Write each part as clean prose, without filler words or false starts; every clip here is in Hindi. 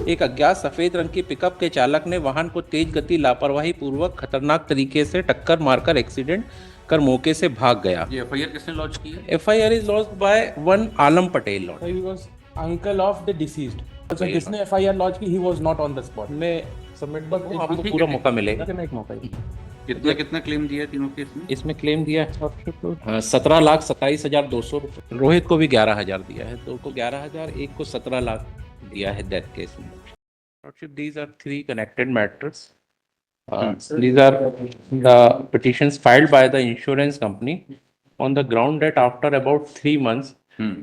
एक अज्ञात सफेद रंग की पिकअप के चालक ने वाहन को तेज गति लापरवाही पूर्वक खतरनाक तरीके से टक्कर मारकर एक्सीडेंट कर मौके से भाग गया। ये एफआईआर किसने लॉन्च की है? FIR is launched by one Alam Patel Lord. He was uncle of the deceased. So Very जिसने FIR लॉन्च की, he was not on the spot. मैं सबमिट बस आपको ठीक पूरा है, मौका मिलेगा। एक मौका ही। कितना कितना क्लेम दिया है तीनों केस में? इसमें क्लेम दिया है 17,27,200 रोहित को भी 11,000 दिया है, दो को 11,000, एक को 17 लाख दिया है डेथ केस में। These are three connected matters. These are the petitions filed by the insurance company on the ground that after about 3 months,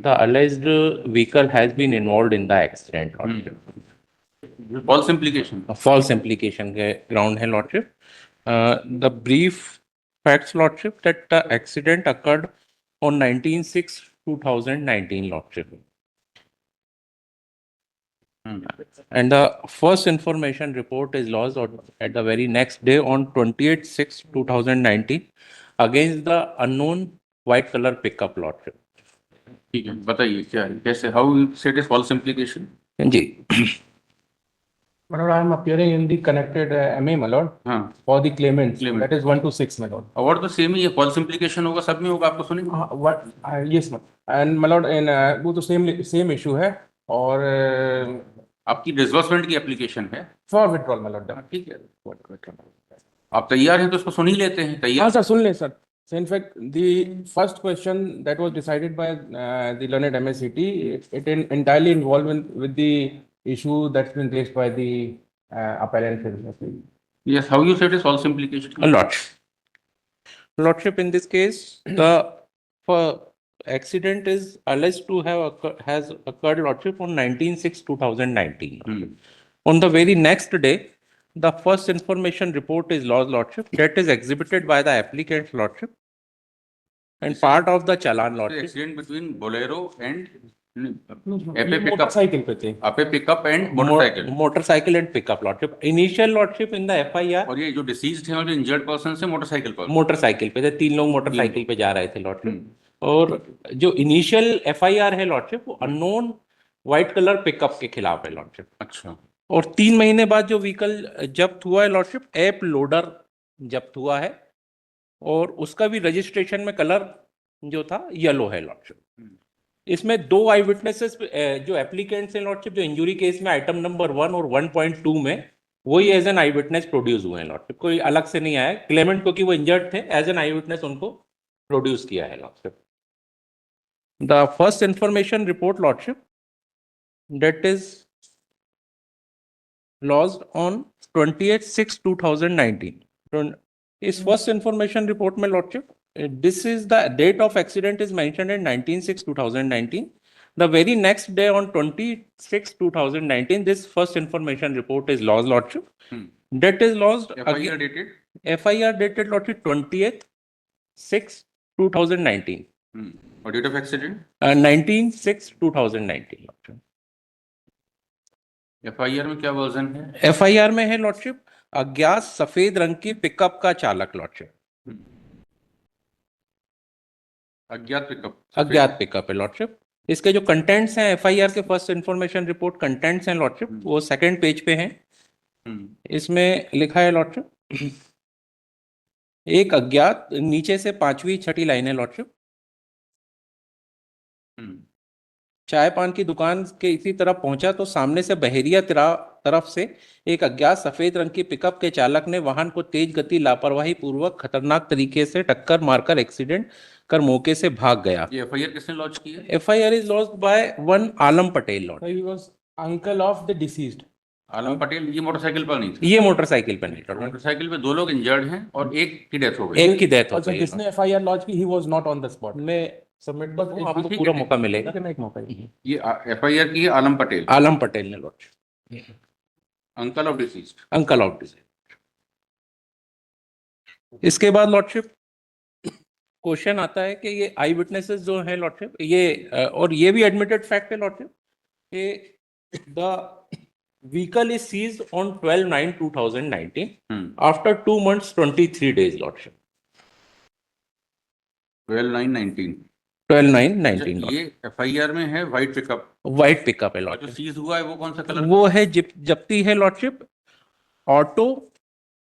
the alleged vehicle has been involved in the accident. False implication. False implication के ground है lordship. The brief facts lordship that the accident occurred on 19/6/2019 lordship. And the first information report is lodged at the very next day on 28/6/2019 against the unknown white color pickup lordship. ठीक है, बताइए क्या है, कैसे, how you said is false implication? जी, My lord, I am appearing in the connected MA, my lord, हाँ, for the claimants. Claimant. That is 1 to 6, my lord. Award तो सेम ही है, फॉल्स इम्प्लीकेशन होगा, सब में होगा, आपको सुनेंगे। What? Yes, my. And my lord, in वो तो same issue है और आपकी डिसबर्समेंट की एप्लीकेशन है। for withdrawal, my lord. हाँ, ठीक है, आप तैयार हैं तो इसको सुन ही लेते हैं। हाँ तैयार? सर, सुन लें sir. So in fact, the first question that was decided by the learned MSCT, it entirely involved with the issue that's been raised by the appellant. Yes, how you said is false implication? lordship, in this case, the accident is alleged to have has occurred lordship on 19/6/2019. On the very next day, the first information report is lodged lordship that is exhibited by the applicant lordship and part of the challan lordship. Accident between Bolero and ये मोटरसाइकिल पे थे. Ape pickup and motorcycle. Motorcycle and pickup lordship. Initial lordship in the FIR और ये जो डिसीज्ड है और जो इंजर्ड पर्सन से मोटरसाइकिल पर। मोटरसाइकिल पे थे, 3 लोग मोटरसाइकिल पे जा रहे थे लॉर्डशिप। और जो इनिशियल एफआईआर है लॉर्डशिप, वो अननोन व्हाइट कलर पिकअप के खिलाफ है लॉर्डशिप। अच्छा, और 3 महीने बाद जो व्हीकल जब्त हुआ है लॉर्डशिप, एप लोडर जब्त हुआ है और उसका भी रजिस्ट्रेशन में कलर जो था येलो है लॉर्डशिप। इसमें 2 आई विटनेसेस जो एप्लीकेंट्स हैं लॉर्डशिप, जो इंजुरी केस में आइटम नंबर 1 और 1.2 में वही as an eye witness produce हुए हैं लॉर्डशिप, कोई अलग से नहीं आया। क्लेमेंट क्योंकि वो इंजर्ड थे, एज एन आई विटनेस उनको प्रोड्यूस किया है lordship. The first information report lordship that is lodged on 28/6/2019. इस first information report में lordship, this is the date of accident is mentioned in 19/6/2019. The very next day on 26/2019, this first information report is lodged lordship. That is lodged FIR dated? FIR dated lordship 20th/6/2019. और date of accident? 19/6/2019 lordship. FIR में क्या वर्जन है? एफआईआर में है लॉर्डशिप, अज्ञात सफेद रंग की पिकअप का चालक लॉर्डशिप। अज्ञात पिकअप, अज्ञात पिकअप है लॉर्डशिप। इसके जो कंटेंट्स हैं एफआईआर के फर्स्ट इंफॉर्मेशन रिपोर्ट कंटेंट्स हैं लॉर्डशिप, वो सेकंड पेज पे हैं। इसमें लिखा है लॉर्डशिप, एक अज्ञात, नीचे से 5वीं 6ठी लाइन है लॉर्डशिप, चाय पान की दुकान के इसी तरफ पहुंचा तो सामने से बहरिया तरफ से एक अज्ञात सफेद रंग की पिकअप के चालक ने वाहन को तेज गति लापरवाही पूर्वक खतरनाक तरीके से टक्कर मारकर एक्सीडेंट कर मौके से भाग गया। ये एफआईआर किसने लॉन्च की है? FIR is launched by one Alam Patel Lord. He was uncle of the deceased. आलम पटेल, ये मोटरसाइकिल पर नहीं था? ये मोटरसाइकिल पर नहीं था। मोटरसाइकिल पे 2 लोग इंजर्ड हैं और एक की डेथ हो गई। एक की डेथ हो अच्छा, गई। जिसने FIR लॉन्च की, he was not on the spot. मैं सबमिट बस आपको ठीक पूरा है, मौका मिलेगा। एक मौका ही। ये एफआईआर की है आलम पटेल, आलम पटेल ने Lord, uncle of deceased. Uncle of disease. इसके बाद लॉर्डशिप क्वेश्चन आता है कि ये आई विटनेसेस जो है लॉर्डशिप, ये और ये भी एडमिटेड फैक्ट है लॉर्डशिप कि the vehicle is seized on 12/9/2019 after 2 months 23 days lordship. 12/9/19 12/9/19 ये FIR में है व्हाइट पिकअप, व्हाइट पिकअप है और जो लॉर्डशिप। सीज हुआ है वो कौन सा कलर? वो है जप्ती है लॉर्डशिप ऑटो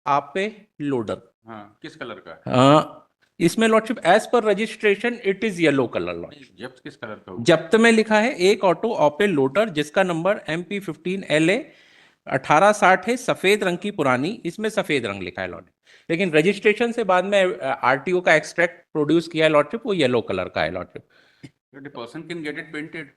आपे लोडर। हाँ, किस कलर का है? इसमें lordship as per registration it is yellow colour lordship. जब्त किस कलर का हुआ? जब्त में लिखा है एक ऑटो ऑपे लोडर जिसका नंबर MP15LA 1860 है, सफेद रंग की पुरानी, इसमें सफेद रंग लिखा है लॉर्डशिप, लेकिन रजिस्ट्रेशन से बाद में RTO का एक्सट्रैक्ट प्रोड्यूस किया है लॉर्डशिप, वो येलो कलर का है lordship. But a person can get it painted.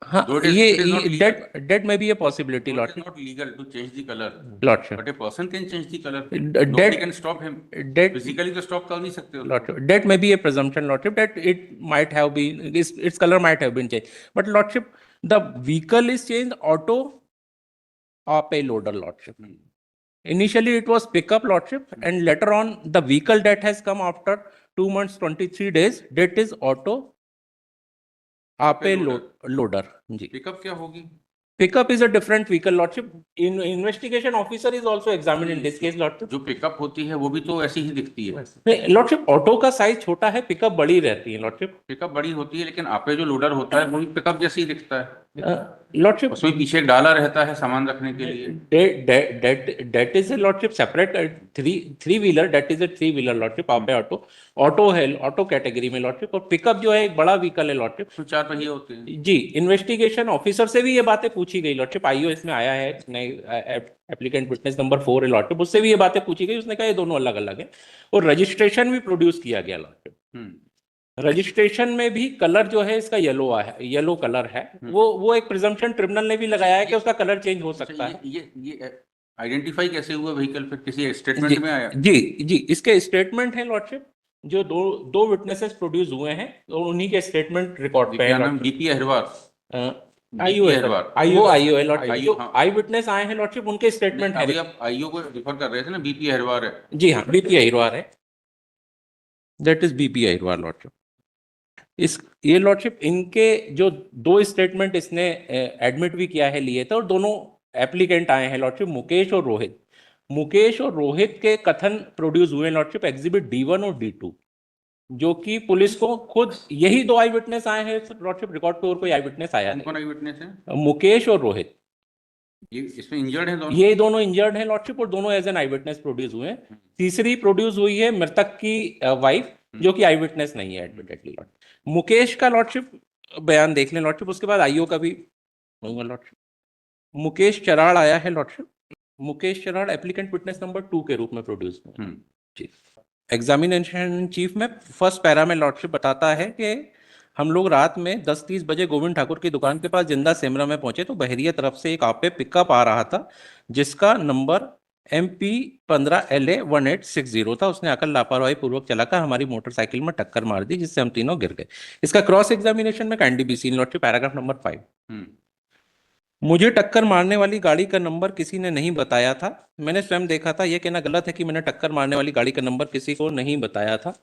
हाँ, Though it is not legal. Date में भी ये possibility Though it is lordship. not legal to change the color, lordship but a person can change the color. Dead- Nobody can stop him. Date Physically तो stop कर नहीं सकते उसको। lordship, that may be a presumption lordship that it might have been its color might have been changed, but lordship the vehicle is changed auto up a loader lordship. Initially it was pickup lordship, and later on the vehicle that has come after 2 months 23 days, that is auto up a loader जी। पिकअप क्या होगी? Pickup is a different vehicle lordship. Investigation officer is also examined in this case lordship. जो पिकअप होती है वो भी तो ऐसी ही दिखती है। नहीं लॉर्डशिप, ऑटो का साइज छोटा है, पिकअप बड़ी रहती है लॉर्डशिप। पिकअप बड़ी होती है, लेकिन आपे जो लोडर होता है वो भी पिकअप जैसे ही दिखता है। लॉर्डशिप उसमें पीछे एक डाला रहता है सामान रखने के लिए। that is a lordship separate three wheeler, that is a 3-wheeler lordship आप है ऑटो है ऑटो कैटेगरी में लॉर्डशिप, और पिकअप जो है एक बड़ा व्हीकल है लॉर्डशिप। उसमें 4 पहिए होते हैं जी। इन्वेस्टिगेशन ऑफिसर से भी ये बातें पूछी गई लॉर्डशिप, आईओ इसमें आया है, एप्लीकेंट विटनेस नंबर 4 है लॉर्डशिप, उससे भी ये बातें पूछी गई, उसने कहा ये दोनों अलग अलग है, और रजिस्ट्रेशन भी प्रोड्यूस किया गया लॉर्डशिप। रजिस्ट्रेशन में भी कलर जो है इसका येलो कलर है, वो एक प्रिजम्पशन ट्रिब्यूनल ने भी लगाया है कि उसका कलर चेंज हो सकता है। ये आइडेंटिफाई कैसे हुआ व्हीकल, फिर किसी स्टेटमेंट में आया? जी, इसके स्टेटमेंट है लॉर्डशिप, जो दो विटनेसेस प्रोड्यूस हुए हैं और उन्हीं के स्टेटमेट रिकॉर्ड पे है। BP अहिरवार, आईओ है लॉर्डशिप, जो हाँ। आई विटनेस आए हैं लॉर्डशिप उनके स्टेटमेंट है। अभी आप आईओ को रिफर कर रहे थे ना, BP अहिरवार है। जी हाँ, BP अहिरवार है, that is BP Ahirwar lordship. ये लॉर्डशिप इनके जो 2 स्टेटमेंट इसने एडमिट भी किया है लिए थे, और दोनों एप्लीकेंट आए हैं लॉर्डशिप, मुकेश और रोहित। मुकेश और रोहित के कथन प्रोड्यूस हुए लॉर्डशिप एग्जिबिट D1 और D2, जो कि पुलिस को खुद यही 2 आई विटनेस आए हैं लॉर्डशिप, रिकॉर्ड पे और कोई आई विटनेस आया कौन आई विटनेस है? नहीं। मुकेश और रोहित, ये इसमें इंजर्ड है दोनों? ये दोनों इंजर्ड हैं लॉर्डशिप, और दोनों as an eye witness produce हुए हैं। तीसरी प्रोड्यूस हुई है मृतक की वाइफ, जो कि आई विटनेस नहीं है एडमिटेडली लॉर्डशिप। मुकेश का लॉर्डशिप बयान देख लें लॉर्डशिप, उसके बाद आईओ का भी होगा लॉर्डशिप। मुकेश चराड़ आया है lordship, Mukesh Charad applicant witness number 2 के रूप में प्रोड्यूस हुए। जी। एग्जामिनेशन चीफ में फर्स्ट पैरा में लॉर्डशिप बताता है कि हम लोग रात में 10:30 बजे गोविंद ठाकुर की दुकान के पास जिंदा सेमरा में पहुंचे, तो बहरिया तरफ से एक आप पे पिकअप आ रहा था जिसका नंबर MP15LA 1860 था। उसने आकर लापरवाही पूर्वक चलाकर हमारी मोटरसाइकिल में टक्कर मार दी, जिससे हम तीनों गिर गए। इसका क्रॉस एग्जामिनेशन में कैंडी लॉर्डशिप पैराग्राफ नंबर 5। मुझे टक्कर मारने वाली गाड़ी का नंबर किसी ने नहीं बताया था, मैंने स्वयं देखा था। यह कहना गलत है कि मैंने टक्कर मारने वाली गाड़ी का नंबर किसी को नहीं बताया था।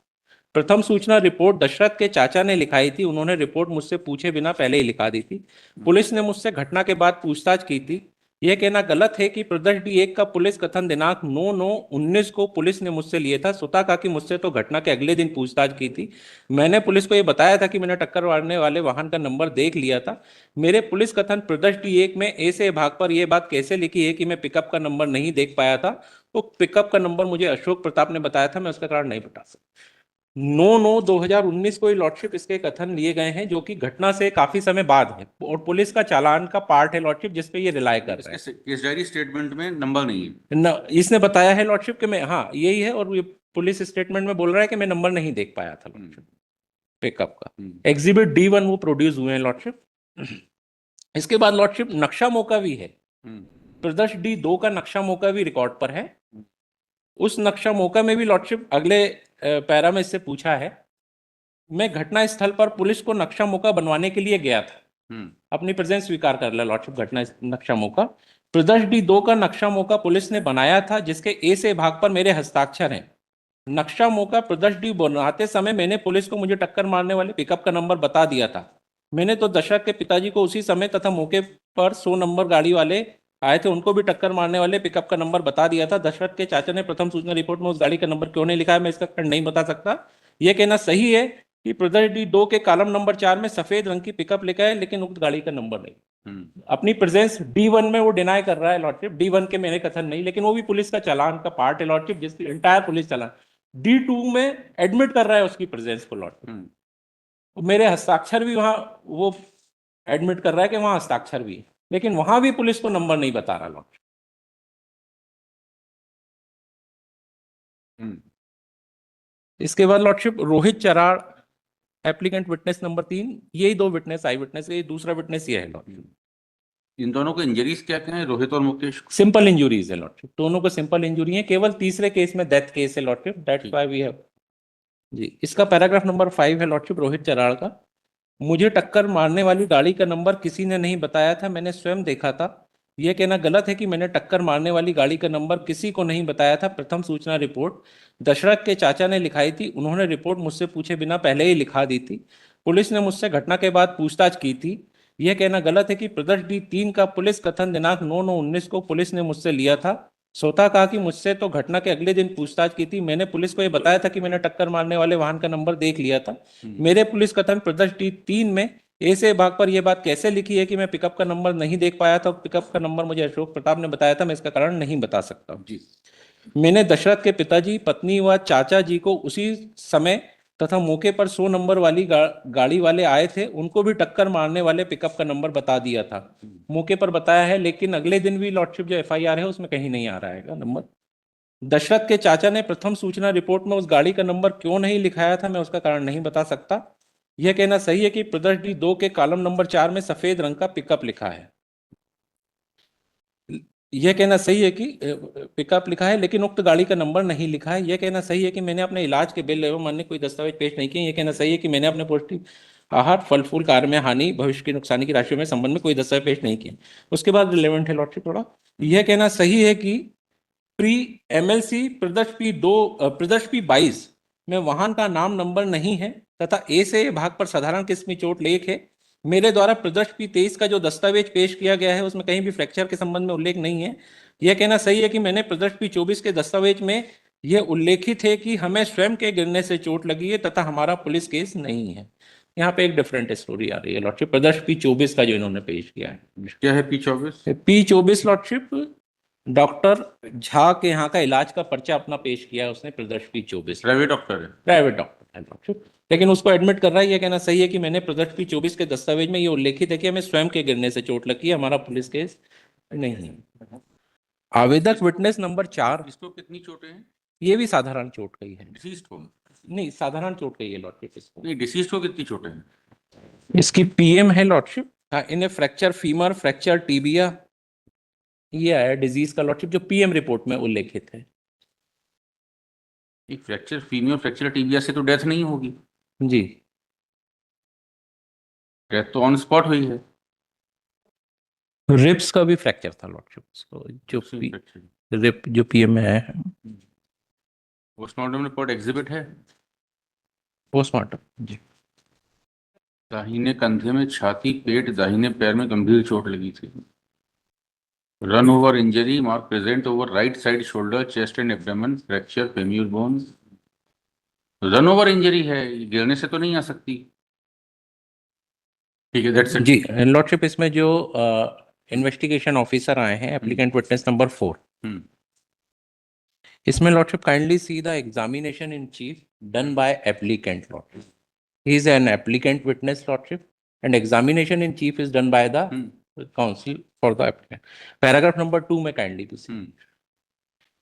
प्रथम सूचना रिपोर्ट दशरथ के चाचा ने लिखाई थी, उन्होंने रिपोर्ट मुझसे पूछे बिना पहले ही लिखा दी थी। पुलिस ने मुझसे घटना के बाद पूछताछ की थी। यह कहना गलत है कि प्रदेश D1 का पुलिस कथन दिनांक 9/9/19 को पुलिस ने मुझसे लिए था। सुता का कि मुझसे तो घटना के अगले दिन पूछताछ की थी। मैंने पुलिस को यह बताया था कि मैंने टक्कर मारने वाले वाहन का नंबर देख लिया था। मेरे पुलिस कथन प्रदेश D1 में ए से भाग पर यह बात कैसे लिखी है कि मैं पिकअप का नंबर नहीं देख पाया था, तो पिकअप का नंबर मुझे अशोक प्रताप ने बताया था, मैं उसका कारण नहीं बता सकता। 9/9/2019 को लॉर्डशिप इसके कथन लिए गए हैं, जो कि घटना से काफी समय बाद है, और पुलिस का चालान का पार्ट है लॉर्डशिप, जिस पे ये रिलाय कर रहे हैं। केस डायरी स्टेटमेंट में नंबर नहीं है इसने बताया है लॉर्डशिप कि मैं, हाँ यही है, और ये पुलिस स्टेटमेंट में बोल रहा है कि मैं नंबर नहीं देख पाया था लॉर्डशिप पिकअप का। एग्जिबिट D1 वो प्रोड्यूस हुए हैं लॉर्डशिप। इसके बाद लॉर्डशिप नक्शा मौका भी है, प्रदेश D2 का नक्शा मौका भी रिकॉर्ड पर है। उस नक्शा मौका में भी लॉर्डशिप अगले पैरा में इससे पूछा है, मैं घटना स्थल पर पुलिस को नक्शा मौका बनवाने के लिए गया था। अपनी प्रेजेंस स्वीकार कर लिया लॉर्डशिप, घटना नक्शा मौका प्रदेश D2 का नक्शा मौका पुलिस ने बनाया था, जिसके ए से भाग पर मेरे हस्ताक्षर हैं। नक्शा मौका प्रदेश D बनाते समय मैंने पुलिस को मुझे टक्कर मारने वाले पिकअप का नंबर बता दिया था। मैंने तो दशरथ के पिताजी को उसी समय तथा मौके पर 100 नंबर गाड़ी वाले आए थे, उनको भी टक्कर मारने वाले पिकअप का नंबर बता दिया था। दशरथ के चाचा ने प्रथम सूचना रिपोर्ट में उस गाड़ी का नंबर क्यों नहीं लिखा है, मैं इसका कारण नहीं बता सकता। यह कहना सही है कि प्रदर्श D2 के कॉलम नंबर 4 में सफेद रंग की पिकअप लिखा है लेकिन उक्त गाड़ी का नंबर नहीं। अपनी प्रेजेंस D1 में वो डिनाई कर रहा है लॉर्डशिप, D1 के मेरे कथन नहीं, लेकिन वो भी पुलिस का चालान का पार्ट है लॉर्डशिप, जिसकी इंटायर पुलिस चालान D2 में एडमिट कर रहा है उसकी प्रेजेंस को लॉर्डशिप। मेरे हस्ताक्षर भी वहां वो एडमिट कर रहा है कि वहां हस्ताक्षर भी है, लेकिन वहां भी पुलिस को नंबर नहीं बता रहा लॉर्डशिप। इसके बाद lordship Rohit Charad applicant witness number 3, यही दो विटनेस आई विटनेस, ये दूसरा विटनेस ये है लॉर्डशिप। इन दोनों को इंजरीज क्या क्या है, रोहित और मुकेश को? सिंपल इंजुरीज है लॉर्डशिप, दोनों को सिंपल इंजुरी है, केवल तीसरे केस में डेथ केस है lordship, that's why we have जी। इसका पैराग्राफ नंबर 5 है लॉर्डशिप रोहित चराड़ का। मुझे टक्कर मारने वाली गाड़ी का नंबर किसी ने नहीं बताया था, मैंने स्वयं देखा था। यह कहना गलत है कि मैंने टक्कर मारने वाली गाड़ी का नंबर किसी को नहीं बताया था। प्रथम सूचना रिपोर्ट दशरथ के चाचा ने लिखाई थी, उन्होंने रिपोर्ट मुझसे पूछे बिना पहले ही लिखा दी थी। पुलिस ने मुझसे घटना के बाद पूछताछ की थी। यह कहना गलत है कि प्रदर्श D3 का पुलिस कथन दिनांक 9/9/19 को पुलिस ने मुझसे लिया था। स्वतः कहा कि मुझसे तो घटना के अगले दिन पूछताछ की थी, मैंने पुलिस को यह बताया था कि मैंने टक्कर मारने वाले वाहन का नंबर देख लिया था। मेरे पुलिस कथन प्रदर्श D3 में ऐसे भाग पर यह बात कैसे लिखी है कि मैं पिकअप का नंबर नहीं देख पाया था, पिकअप का नंबर मुझे अशोक प्रताप ने बताया था, मैं इसका कारण नहीं बता सकता जी। मैंने दशरथ के पिताजी, पत्नी व चाचा जी को उसी समय तथा मौके पर 100 नंबर वाली गाड़ी वाले आए थे, उनको भी टक्कर मारने वाले पिकअप का नंबर बता दिया था, मौके पर बताया है, लेकिन अगले दिन भी लॉर्डशिप जो FIR है उसमें कहीं नहीं आ रहा है नंबर। दशरथ के चाचा ने प्रथम सूचना रिपोर्ट में उस गाड़ी का नंबर क्यों नहीं लिखाया था, मैं उसका कारण नहीं बता सकता। यह कहना सही है कि प्रदर्श D2 के कॉलम नंबर 4 में सफेद रंग का पिकअप लिखा है। यह कहना सही है कि पिकअप लिखा है लेकिन उक्त गाड़ी का नंबर नहीं लिखा है। यह कहना सही है कि मैंने अपने इलाज के बिल एवं अन्य कोई दस्तावेज पेश नहीं किए। यह कहना सही है कि मैंने अपने पौष्टिक आहार, फल फूल, कार्य में हानि, भविष्य की नुकसानी की राशियों में संबंध में कोई दस्तावेज पेश नहीं किए। उसके बाद रिलेवेंट है लॉर्डशिप थोड़ा। यह कहना सही है कि प्री MLC प्रदर्श P22 में वाहन का नाम नंबर नहीं है तथा ए से भाग पर साधारण किस्म की चोट लेख है। मेरे द्वारा प्रदर्श P23 का जो दस्तावेज पेश किया गया है उसमें कहीं भी फ्रैक्चर के संबंध में उल्लेख नहीं है। यह कहना सही है कि मैंने प्रदर्श P24 के दस्तावेज में यह उल्लेखित है कि हमें स्वयं के गिरने से चोट लगी है तथा हमारा पुलिस केस नहीं है। यहाँ पे एक डिफरेंट स्टोरी आ रही है लॉर्डशिप, प्रदर्श P24 का जो इन्होंने पेश किया है। क्या है P24? P24 lordship doctor Jha के यहाँ का इलाज का पर्चा अपना पेश किया है उसने, प्रदर्श P24 प्राइवेट डॉक्टर है? प्राइवेट डॉक्टर है लॉर्डशिप, लेकिन उसको एडमिट कर रहा है। यह कहना सही है कि मैंने प्रदर्श P24 के दस्तावेज में ये उल्लेखित है कि हमें स्वयं के गिरने से चोट लगी है, हमारा पुलिस केस नहीं है। आवेदक विटनेस नंबर 4, इसको कितनी चोटें हैं? ये भी साधारण चोट गई है, डिसीज्ड को? नहीं साधारण चोट गई है लॉर्डशिप इसको। नहीं, डिसीज्ड को कितनी चोटें हैं? इसकी PM है लॉर्डशिप। हाँ, इन्हें फ्रैक्चर फीमर, फ्रैक्चर टीबिया ये है डिजीज का लॉर्डशिप जो PM रिपोर्ट में उल्लेखित है। एक फ्रैक्चर फीमियर, फ्रैक्चर टीबिया से तो डेथ नहीं होगी जी, डेथ तो ऑन स्पॉट हुई है। रिब्स का भी फ्रैक्चर था लॉर्डशिप उसको, जो रिप जो PM में है। पोस्टमार्टम रिपोर्ट एग्जिबिट है? पोस्टमार्टम जी। दाहिने कंधे में छाती, पेट, दाहिने पैर में गंभीर चोट लगी थी। Run over injury mark present over right side shoulder, chest and abdomen, fracture femur bone. Run over injury है, गिरने से तो नहीं आ सकती। ठीक है, दैट्स इट जी लॉर्डशिप। इसमें जो इन्वेस्टिगेशन ऑफिसर आए हैं, एप्लीकेंट विटनेस नंबर 4, इसमें lordship kindly see the examination in chief done by applicant lordship. He is an applicant witness lordship and examination in chief is done by the council for the applicant. Paragraph number 2 में काइंडली टू सी।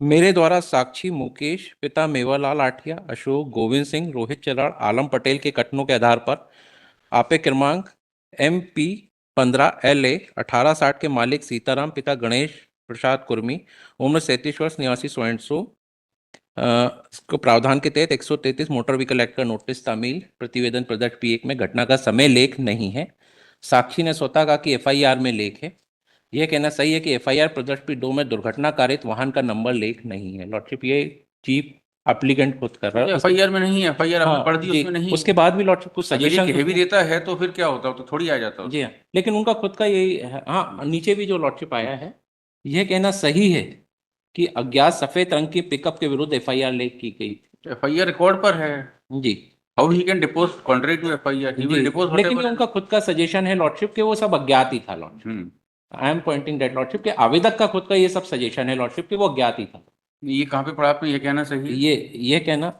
मेरे द्वारा साक्षी मुकेश, पिता मेवालाल आठिया, अशोक, गोविंद सिंह, रोहित चराड़, आलम पटेल के कथनों के आधार पर आपे क्रमांक MP 15 LA 1860 के मालिक सीताराम, पिता गणेश प्रसाद कुर्मी, उम्र 37 वर्ष, निवासी सो को प्रावधान के तहत 133 मोटर व्हीकल एक्ट का नोटिस तामील। प्रतिवेदन प्रदर्श P1 में घटना का समय लेख नहीं है। साक्षी ने स्वतः कहा कि FIR में लेख है। यह कहना सही है कि FIR प्रदर्श P2 में दुर्घटना कारित वाहन का नंबर लेख नहीं है लॉर्डशिप। ये चीफ एप्लीकेंट खुद कर रहा है। FIR में नहीं है, FIR आपने पढ़ दी, उसमें नहीं। उसके बाद भी लॉर्डशिप कुछ सजेशन हेवी देता है तो फिर क्या होता है, तो थोड़ी आ जाता है। जी हाँ, लेकिन उनका खुद का यही है। हाँ, नीचे भी जो लॉर्डशिप आया है, यह कहना सही है कि अज्ञात सफेद रंग की पिकअप के विरुद्ध FIR लेख की गई। FIR रिकॉर्ड पर है जी। How he can depose contrary to FIR? He will ji, depose लेकिन ये whatever. उनका खुद का सजेशन है लॉर्डशिप के वो सब अज्ञात ही था lordship. Hmm, I am pointing that lordship के आवेदक का खुद का ये सब सजेशन है लॉर्डशिप के वो अज्ञात ही था। ये कहाँ पे पढ़ा आपने? ये कहना सही है? ये कहना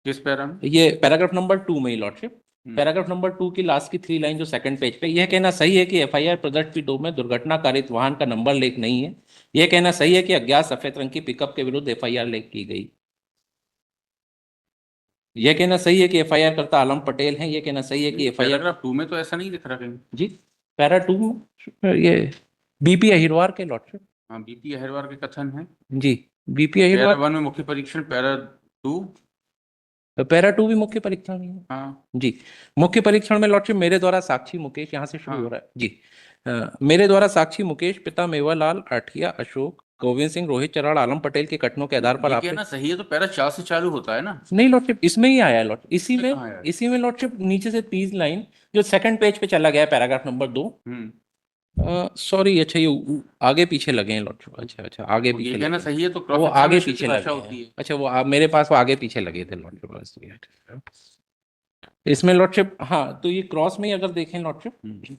किस पैरा में? ये पैराग्राफ नंबर 2 में ही लॉर्डशिप, हम्म। पैराग्राफ नंबर 2 की लास्ट की 3 लाइन जो सेकंड पेज पे, यह कहना सही है कि एफआईआर प्रदर्श P2 में दुर्घटना कारित वाहन का नंबर लेख नहीं है। यह कहना सही है कि अज्ञात सफेद रंग की पिकअप के विरुद्ध एफआईआर लेख की गई। यह कहना सही है कि एफआईआर करता आलम पटेल है। यह कहना सही है कि एफआईआर पैराग्राफ 2 में तो ऐसा नहीं दिख रहा कहीं। जी पैरा 2 में ये बीपी अहिरवार के लॉर्डशिप। हाँ, बीपी अहिरवार के कथन है। जी बीपी पैरा अहिरवार 1 में मुख्य परीक्षण, पैरा 2। पैरा 2 भी मुख्य परीक्षण में है। हाँ जी मुख्य परीक्षण में लॉर्डशिप मेरे द्वारा साक्षी मुकेश, यहाँ से शुरू हाँ। हो रहा है जी। मेरे द्वारा साक्षी मुकेश पिता मेवालाल आठिया अशोक गोविंद सिंह रोहित चराड़ आलम पटेल के कथनों के आधार पर ये आपने कहना सही है तो पैरा 4 से चालू होता है ना? नहीं लॉर्डशिप इसमें ही आया है लॉर्डशिप, इसमें कहाँ आया है? इसी में लॉर्डशिप नीचे से 30 लाइन जो सेकंड पेज पे चला गया है पैराग्राफ नंबर 2। सॉरी अच्छा ये आगे पीछे लगे हैं लॉर्डशिप। अच्छा अच्छा आगे तो पीछे ये कहना लगे हैं। सही है तो वो क्रॉस आगे एग्जामिनेशन पीछे की भाषा लगे होती हैं। है। अच्छा वो मेरे पास वो आगे पीछे लगे थे लॉर्डशिप बस ये। इसमें लॉर्डशिप हाँ तो ये क्रॉस में ही अगर देखें लॉर्डशिप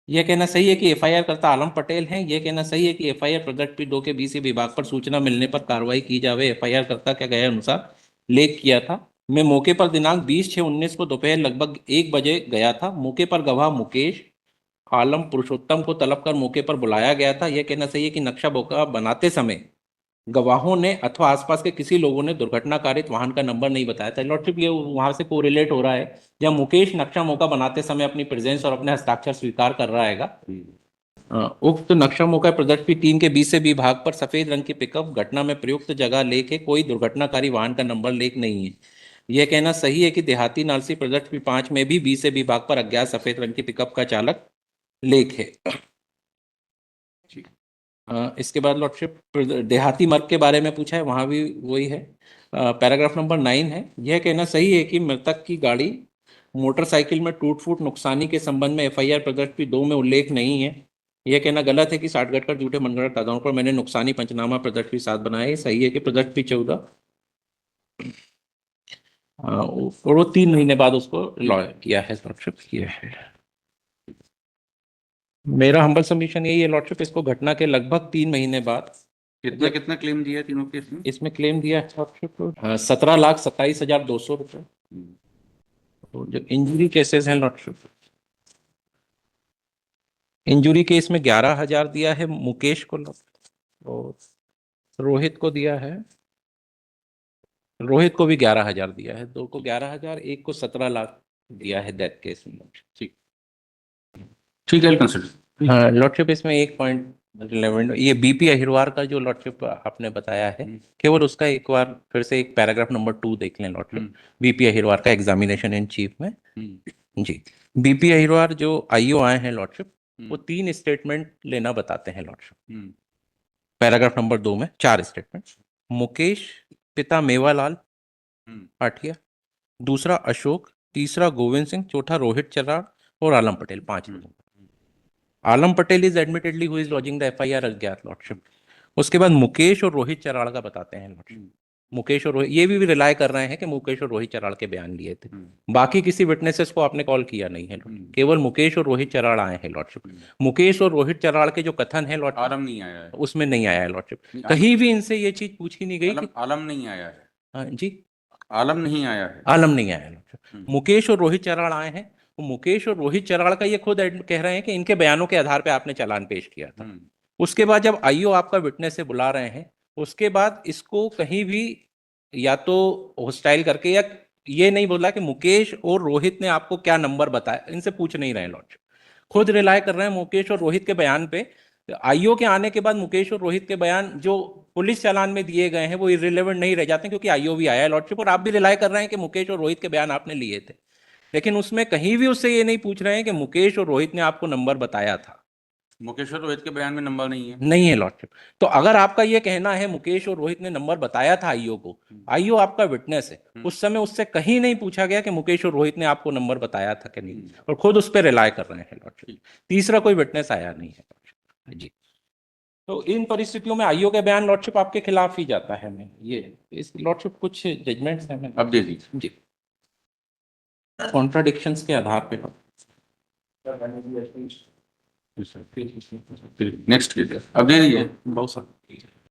यह कहना सही है कि एफआईआर करता आलम पटेल हैं। यह कहना सही है कि एफआईआर प्रदर्श P2 के BC विभाग पर सूचना मिलने पर कार्रवाई की जावे। एफआईआर करता क्या गए अनुसार लेख किया था। मैं मौके पर दिनांक 20/6/19 को दोपहर लगभग 1 बजे गया था। मौके पर गवाह मुकेश आलम पुरुषोत्तम को तलब कर मौके पर बुलाया गया था। यह कहना सही है कि नक्शा बोका बनाते समय गवाहों ने अथवा आसपास के किसी लोगों ने दुर्घटना कारित वाहन का नंबर नहीं बताया था। लॉर्डशिप ये वहां से कोरिलेट हो रहा है जब मुकेश नक्शा मौका बनाते समय अपनी प्रेजेंस और अपने हस्ताक्षर स्वीकार कर रहा है। उक्त नक्शा मौका प्रदर्श P3 के BC विभाग पर सफेद रंग की पिकअप घटना में प्रयुक्त जगह लेख है। कोई दुर्घटनाकारी वाहन का नंबर लेख नहीं है। यह कहना सही है कि देहाती नालसी प्रदर्श P5 में भी BC विभाग पर अज्ञात सफेद रंग की पिकअप का चालक लेख है। इसके बाद लॉर्डशिप देहाती मर्ग के बारे में पूछा है, वहां भी वही है। पैराग्राफ नंबर 9 है। यह कहना सही है कि मृतक की गाड़ी मोटरसाइकिल में टूट फूट नुकसानी के संबंध में एफआईआर प्रदर्श P2 में उल्लेख नहीं है। यह कहना गलत है कि साठगढ़ कर झूठे मनगढ़ंत आधारों पर मैंने नुकसानी पंचनामा प्रदर्श P7 बनाया है। सही है कि प्रदर्श P14 और वो 3 महीने बाद उसको लॉ किया है लॉर्डशिप किया है। मेरा हम्बल सबमिशन यही है लॉर्डशिप, इसको घटना के लगभग 3 महीने बाद कितना कितना क्लेम दिया तीनों केस में? इसमें क्लेम दिया है लॉर्डशिप 17,27,200 रुपये। तो जो इंजरी केसेस हैं लॉर्डशिप, इंजरी केस में 11,000 दिया है मुकेश को और रोहित को दिया है। रोहित को भी 11,000 दिया है, 2 को 11,000, एक को 17 लाख दिया है डेथ केस में। ठीक ठीक है कंसिडर। हाँ लॉर्डशिप इसमें एक पॉइंट रिलेवेंट ये बीपी अहिरवार का जो लॉर्डशिप आपने बताया है केवल उसका एक बार फिर से एक पैराग्राफ नंबर 2 देख लें लॉर्डशिप। बीपी अहिरवार का एग्जामिनेशन इन चीफ में जी बीपी अहिरवार जो आईओ आए हैं लॉर्डशिप वो 3 स्टेटमेंट लेना बताते हैं लॉर्डशिप। पैराग्राफ नंबर 2 में 4 स्टेटमेंट। मुकेश पिता मेवालाल आठिया, दूसरा अशोक, तीसरा गोविंद सिंह, चौथा रोहित चराड़ और आलम पटेल, 5 लोग। Alam Patel is admittedly who is lodging the FIR अज्ञात लॉर्डशिप। उसके बाद मुकेश और रोहित चराड़ का बताते हैं लॉर्डशिप। मुकेश और रोहित ये भी रिलाय कर रहे हैं कि मुकेश और रोहित चराड़ के बयान लिए थे। बाकी किसी विटनेसेस को आपने कॉल किया नहीं है, केवल मुकेश और रोहित चराड़ आए हैं लॉर्डशिप। मुकेश और रोहित चराड़ के जो कथन है लॉर्डशिप आलम नहीं आया है, उसमें नहीं आया है लॉर्डशिप। कहीं भी इनसे ये चीज पूछी नहीं गई। आलम नहीं आया है। हाँ जी आलम नहीं आया है, आलम नहीं आया है। मुकेश और रोहित चराड़ आए हैं। मुकेश और रोहित चराड़ का ये खुद कह रहे हैं कि इनके बयानों के आधार पे आपने चालान पेश किया था। उसके बाद जब आईओ आपका विटनेस से बुला रहे हैं उसके बाद इसको कहीं भी या तो होस्टाइल करके या ये नहीं बोला कि मुकेश और रोहित ने आपको क्या नंबर बताया, इनसे पूछ नहीं रहे लॉर्डशिप। खुद रिलाय कर रहे हैं मुकेश और रोहित के बयान पे। आईओ के आने के बाद मुकेश और रोहित के बयान जो पुलिस चालान में दिए गए हैं वो इररिलेवेंट नहीं रह जाते क्योंकि आईओ भी आया है लॉर्डशिप और आप भी रिलाय कर रहे हैं कि मुकेश और रोहित के बयान आपने लिए थे। लेकिन उसमें कहीं भी उससे ये नहीं पूछ रहे हैं कि मुकेश और रोहित ने आपको नंबर बताया था। मुकेश और रोहित के बयान में नंबर नहीं है, नहीं है लॉर्डशिप। तो अगर आपका ये कहना है मुकेश और रोहित ने नंबर बताया था आईओ को, आईओ आपका विटनेस है, उस समय उससे कहीं नहीं पूछा गया कि मुकेश और रोहित ने आपको नंबर बताया था कि नहीं, और खुद उस पर रिलाय कर रहे हैं लॉर्डशिप। तीसरा कोई विटनेस आया नहीं है लॉर्डशिप जी। तो इन परिस्थितियों में आईओ का बयान लॉर्डशिप आपके खिलाफ ही जाता है। मैं ये इस लॉर्डशिप कुछ जजमेंट्स हैं अब दे दीजिए जी। कॉन्ट्राडिक्शंस के आधार पे हो। नेक्स्ट अब दे दीजिए। बहुत सारे